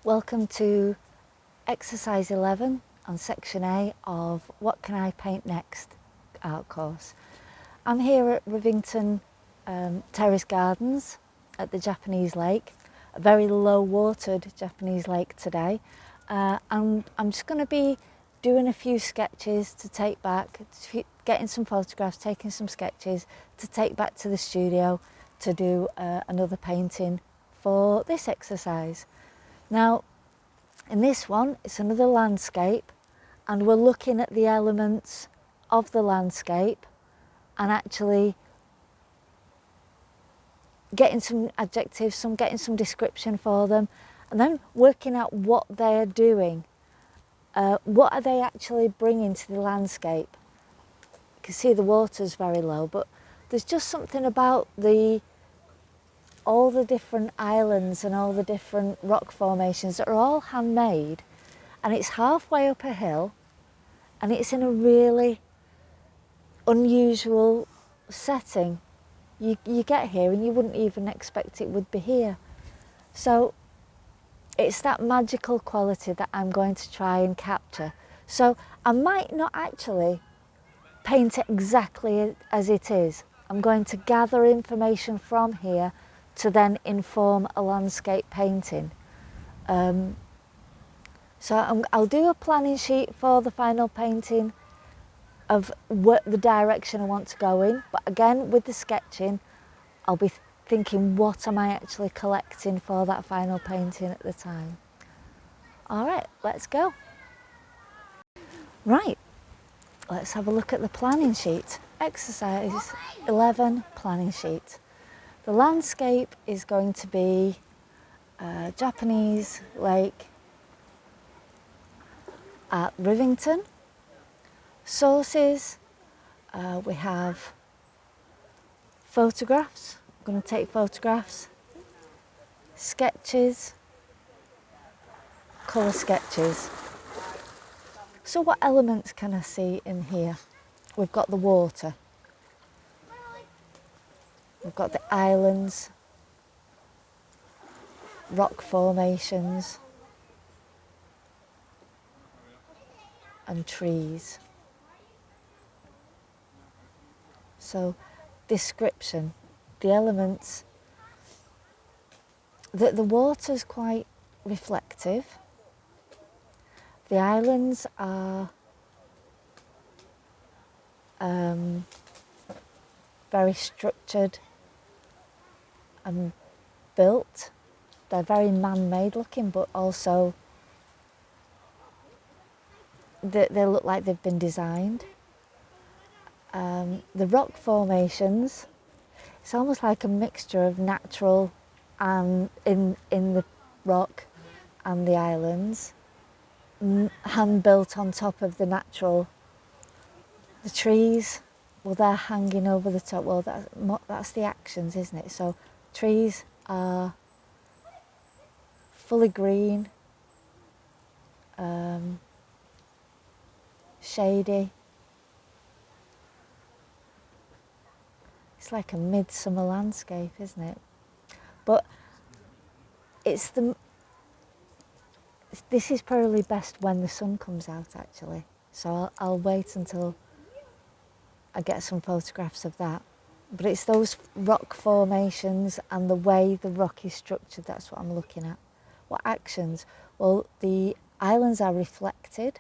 Welcome to exercise 11 on section A of What Can I Paint Next art course. I'm here at Rivington Terrace Gardens at the Japanese lake, a very low watered Japanese lake today. And I'm just going to be doing a few sketches to take back, getting some photographs, taking some sketches to take back to the studio to do another painting for this exercise. Now, in this one, it's another landscape, and we're looking at the elements of the landscape and actually getting some adjectives, getting some description for them, and then working out what they're doing. What are they actually bringing to the landscape? You can see the water's very low, but there's just something about all the different islands and all the different rock formations that are all handmade, and it's halfway up a hill and it's in a really unusual setting. You get here and you wouldn't even expect it would be here. So it's that magical quality that I'm going to try and capture. So I might not actually paint it exactly as it is. I'm going to gather information from here to then inform a landscape painting. So I'll do a planning sheet for the final painting of what the direction I want to go in, but again with the sketching I'll be thinking, what am I actually collecting for that final painting at the time. Alright, let's go. Right, let's have a look at the planning sheet. Exercise 11 planning sheet. The landscape is going to be a Japanese lake at Rivington. Sources, we have photographs. I'm going to take photographs, sketches, colour sketches. So what elements can I see in here? We've got the water, we've got the islands, rock formations and trees. So description, the elements, the water's quite reflective. The islands are very structured and built. They're very man-made looking, but also they look like they've been designed. The rock formations, it's almost like a mixture of natural and in the rock and the islands, hand built on top of the natural. The trees, well, they're hanging over the top. Well, that's the actions, isn't it? So trees are fully green, shady. It's like a midsummer landscape, isn't it? But this is probably best when the sun comes out, actually. So I'll wait until I get some photographs of that. But it's those rock formations and the way the rock is structured, that's what I'm looking at. What actions? Well, the islands are reflected,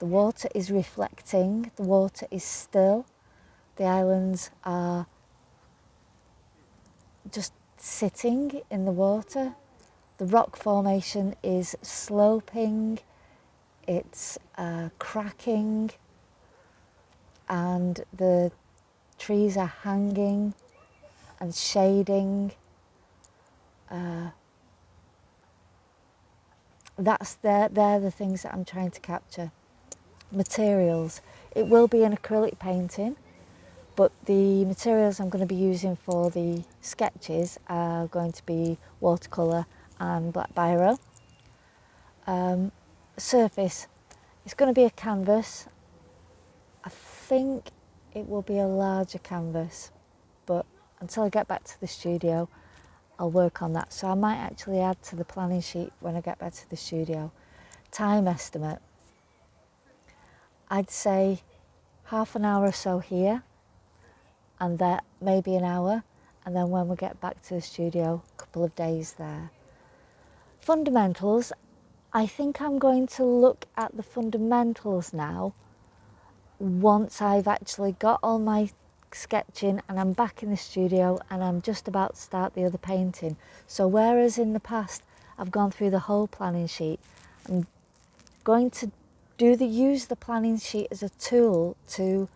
the water is reflecting, the water is still, the islands are just sitting in the water. The rock formation is sloping, it's cracking, and the trees are hanging and shading. They're the things that I'm trying to capture. Materials. It will be an acrylic painting, but the materials I'm going to be using for the sketches are going to be watercolour and black biro. Surface. It's going to be a canvas. I think it will be a larger canvas, but until I get back to the studio, I'll work on that. So I might actually add to the planning sheet when I get back to the studio. Time estimate. I'd say half an hour or so here, and that maybe an hour, and then when we get back to the studio, a couple of days there. Fundamentals, I think I'm going to look at the fundamentals now once I've actually got all my sketching and I'm back in the studio and I'm just about to start the other painting. So whereas in the past I've gone through the whole planning sheet, I'm going to use the planning sheet as a tool to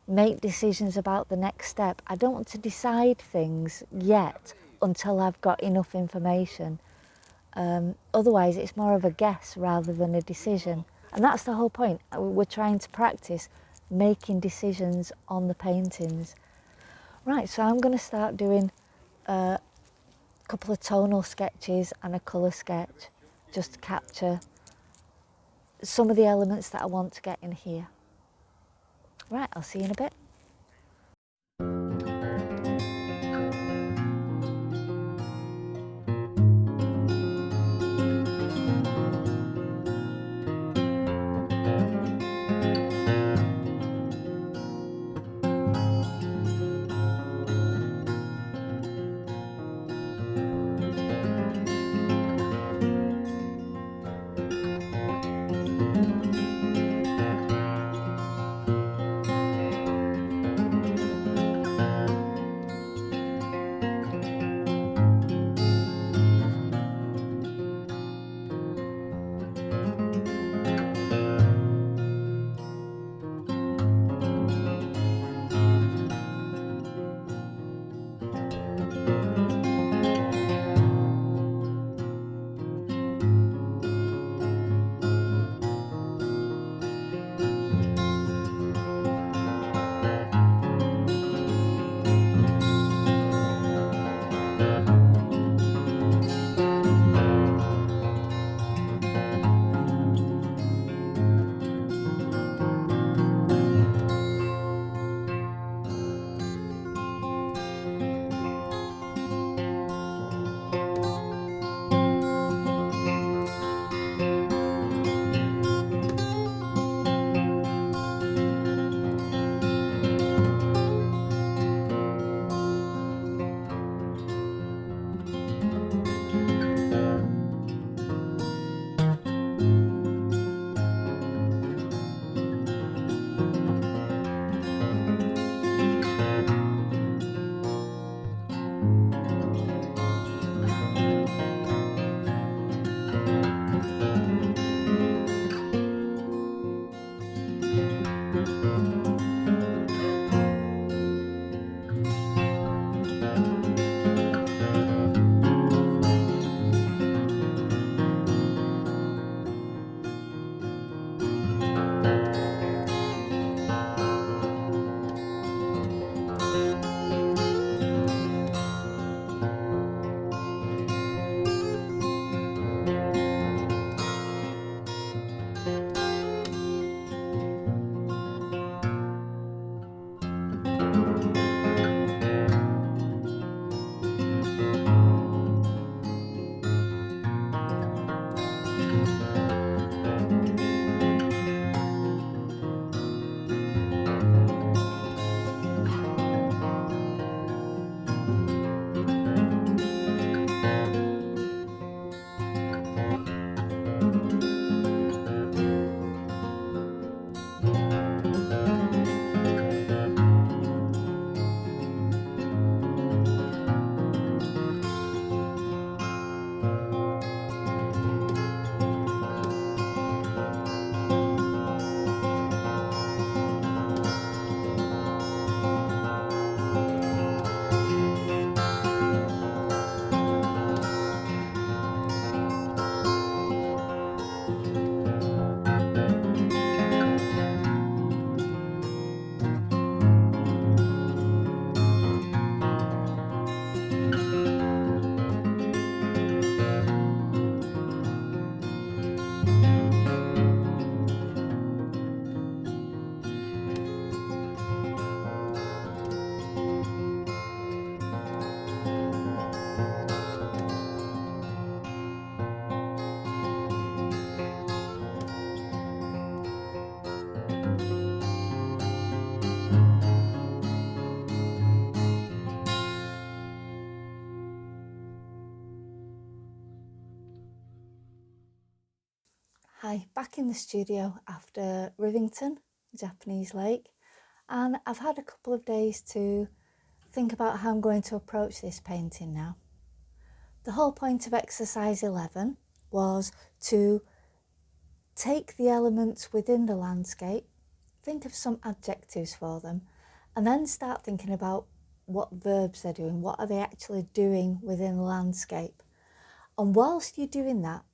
make decisions about the next step. I don't want to decide things yet until I've got enough information. Otherwise it's more of a guess rather than a decision. And that's the whole point. We're trying to practice making decisions on the paintings. Right, so I'm going to start doing a couple of tonal sketches and a colour sketch just to capture some of the elements that I want to get in here. Right, I'll see you in a bit. Hi, back in the studio after Rivington, Japanese lake, and I've had a couple of days to think about how I'm going to approach this painting now. The whole point of exercise 11 was to take the elements within the landscape, think of some adjectives for them, and then start thinking about what verbs they're doing, what are they actually doing within the landscape. And whilst you're doing that,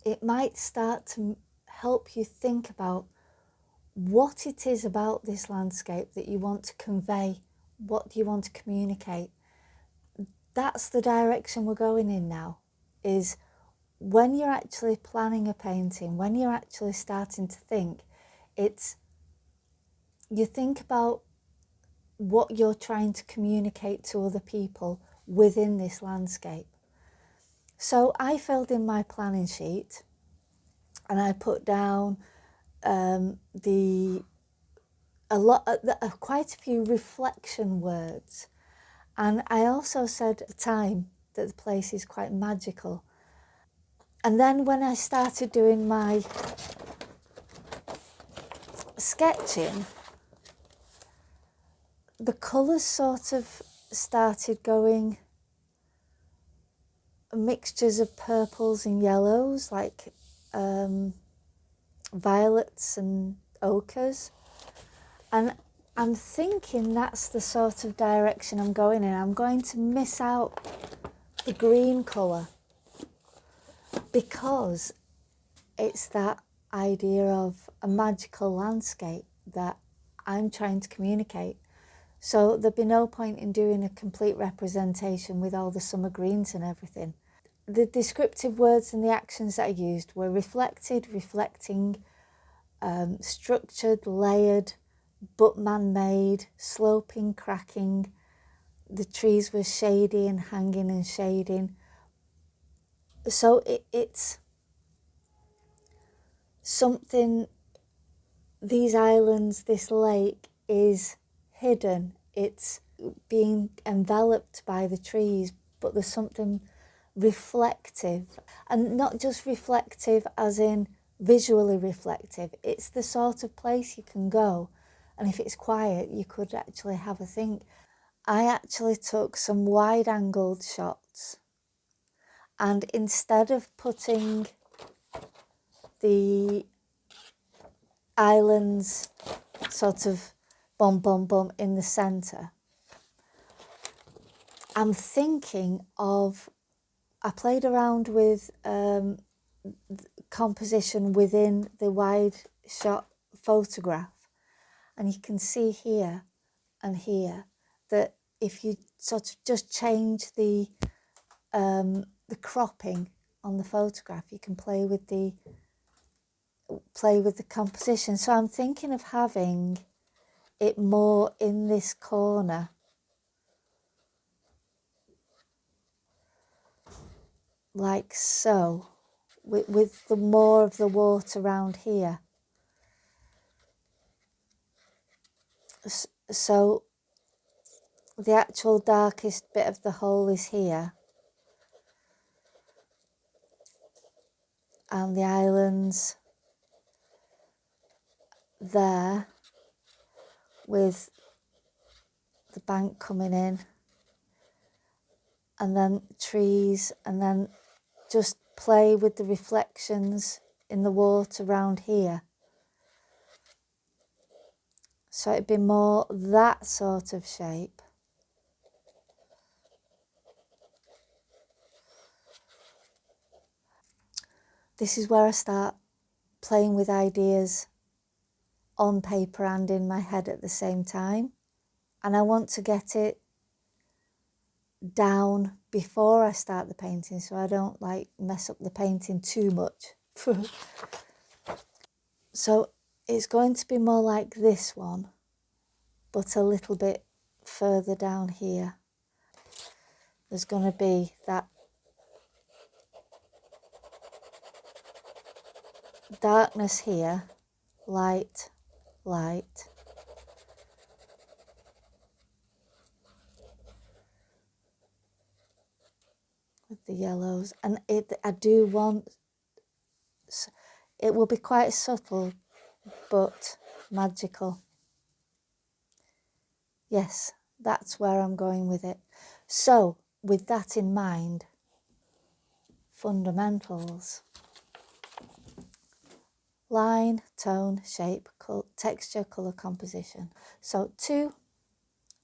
it might start to help you think about what it is about this landscape that you want to convey. What do you want to communicate? That's the direction we're going in now, is when you're actually planning a painting, when you're actually starting to think, you think about what you're trying to communicate to other people within this landscape. So I filled in my planning sheet and I put down quite a few reflection words, and I also said at the time that the place is quite magical. And then when I started doing my sketching, the colours sort of started going mixtures of purples and yellows, like violets and ochres. And I'm thinking that's the sort of direction I'm going in. I'm going to miss out the green colour because it's that idea of a magical landscape that I'm trying to communicate. So there'd be no point in doing a complete representation with all the summer greens and everything. The descriptive words and the actions that I used were reflected, reflecting, structured, layered, but man-made, sloping, cracking. The trees were shady and hanging and shading. So it's something, these islands, this lake is hidden. It's being enveloped by the trees, but there's something reflective, and not just reflective as in visually reflective. It's the sort of place you can go, and if it's quiet, you could actually have a think. I actually took some wide-angled shots, and instead of putting the islands sort of bum bum bum in the centre, I'm thinking of, I played around with composition within the wide shot photograph, and you can see here and here that if you sort of just change the cropping on the photograph, you can play with the composition. So I'm thinking of having it more in this corner, like so, with the more of the water around here. So the actual darkest bit of the whole is here, and the islands there with the bank coming in, and then trees, and then just play with the reflections in the water around here. So it'd be more that sort of shape. This is where I start playing with ideas on paper and in my head at the same time. And I want to get it down before I start the painting, so I don't like mess up the painting too much. So it's going to be more like this one, but a little bit further down here. There's going to be that darkness here, light, light. With the yellows, and I do want It will be quite subtle, but magical. Yes, that's where I'm going with it. So, with that in mind, fundamentals. Line, tone, shape, texture, colour, composition. So 2,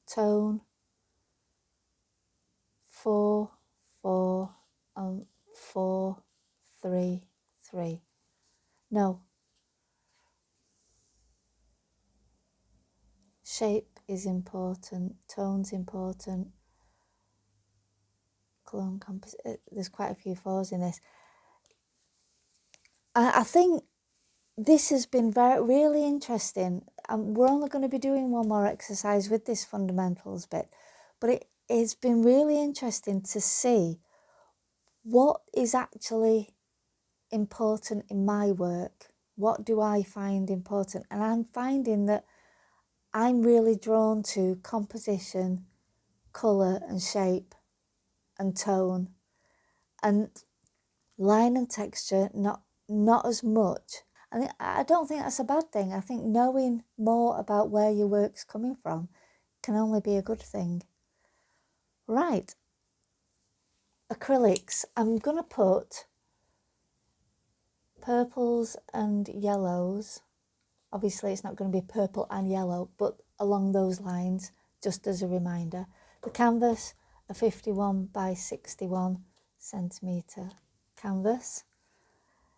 tone, 4, 4, and 4, 3, 3. No. Shape is important, tone's important, colour and composition. There's quite a few 4s in this. I think this has been really interesting. We're only going to be doing one more exercise with this fundamentals bit, but it's been really interesting to see what is actually important in my work. What do I find important? And I'm finding that I'm really drawn to composition, colour and shape and tone, and line and texture not as much. And I don't think that's a bad thing. I think knowing more about where your work's coming from can only be a good thing. Right, acrylics. I'm going to put purples and yellows. Obviously it's not going to be purple and yellow, but along those lines, just as a reminder. The canvas, a 51 by 61 centimetre canvas.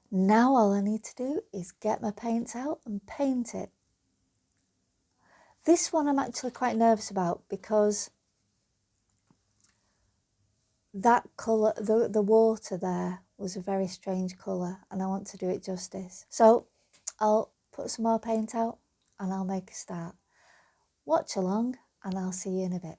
Now all I need to do is get my paints out and paint it. This one I'm actually quite nervous about because that colour, the water there was a very strange colour and I want to do it justice. So I'll put some more paint out and I'll make a start. Watch along and I'll see you in a bit.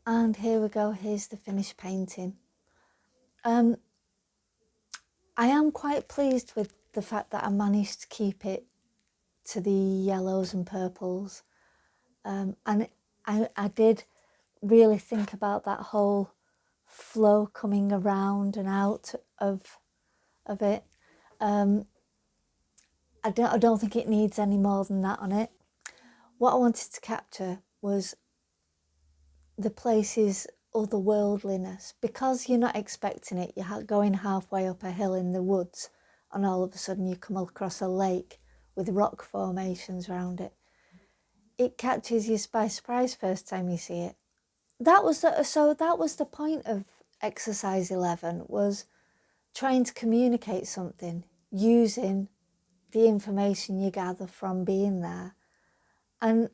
And here we go, here's the finished painting. I am quite pleased with the fact that I managed to keep it to the yellows and purples. And I did really think about that whole flow coming around and out of it. I don't think it needs any more than that on it. What I wanted to capture was the place's otherworldliness, because you're not expecting it. You're going halfway up a hill in the woods and all of a sudden you come across a lake with rock formations around it. It catches you by surprise first time you see it. That was the point of exercise 11, was trying to communicate something using the information you gather from being there, and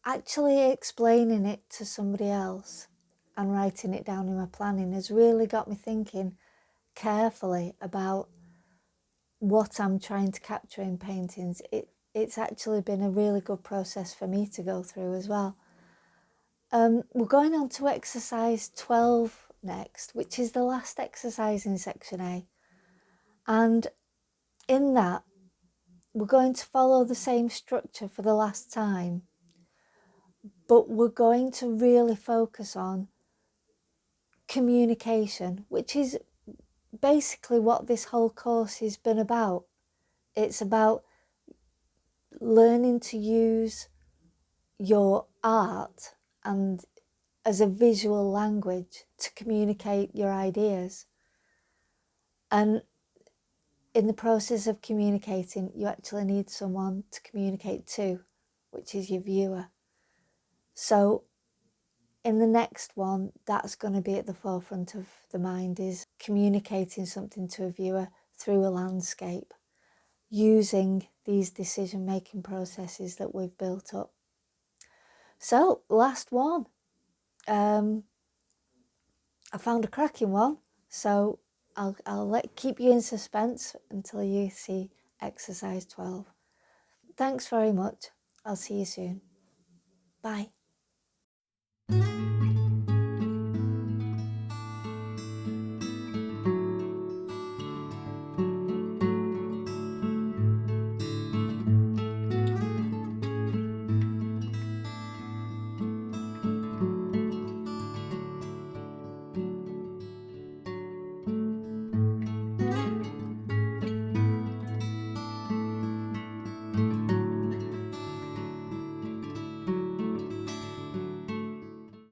actually explaining it to somebody else and writing it down in my planning has really got me thinking carefully about what I'm trying to capture in paintings. It's actually been a really good process for me to go through as well. We're going on to exercise 12 next, which is the last exercise in section A. And in that, we're going to follow the same structure for the last time, but we're going to really focus on communication, which is basically what this whole course has been about. It's about learning to use your art and as a visual language to communicate your ideas. And in the process of communicating, you actually need someone to communicate to, which is your viewer. So in the next one, that's going to be at the forefront of the mind, is communicating something to a viewer through a landscape, using these decision-making processes that we've built up. So, last one. I found a cracking one, so I'll keep you in suspense until you see exercise 12. Thanks very much. I'll see you soon. Bye.